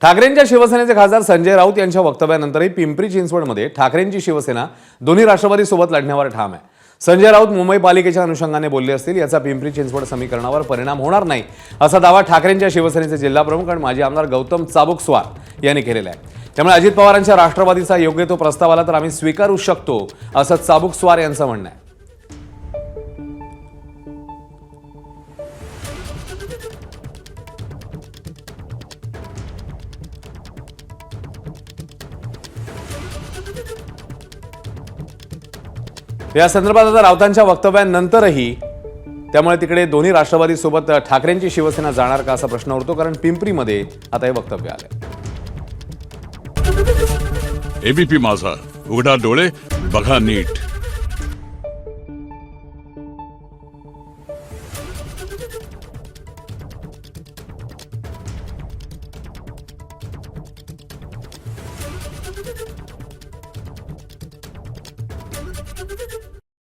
ठाकरेंच्या शिवसेनेचे खासदार संजय राऊत यांच्या वक्तव्यानंतरही पिंपरी चिंचवडमध्ये ठाकरेंची शिवसेना दोन्ही राष्ट्रवादीसोबत लढण्यावर ठाम आहे. संजय राऊत मुंबई पालिकेच्या अनुषंगाने बोलले असतील याचा पिंपरी चिंचवड समीकरणावर परिणाम होणार नाही असा दावा ठाकरेंच्या शिवसेनेचे जिल्हाप्रमुख आणि माजी आमदार गौतम चाबुकस्वार यांनी केलेला आहे. त्यामुळे अजित पवारांच्या राष्ट्रवादीचा योग्य तो प्रस्ताव आला तर आम्ही स्वीकारू शकतो असं चाबुकस्वार यांचं म्हणणं आहे. या संदर्भात आता राऊतांच्या वक्तव्यानंतरही त्यामुळे तिकडे दोन्ही राष्ट्रवादीसोबत ठाकरेंची शिवसेना जाणार का असा प्रश्न उरतो, कारण पिंपरीमध्ये आता हे वक्तव्य आले. एबीपी माझा, उघडा डोळे बघा नीट.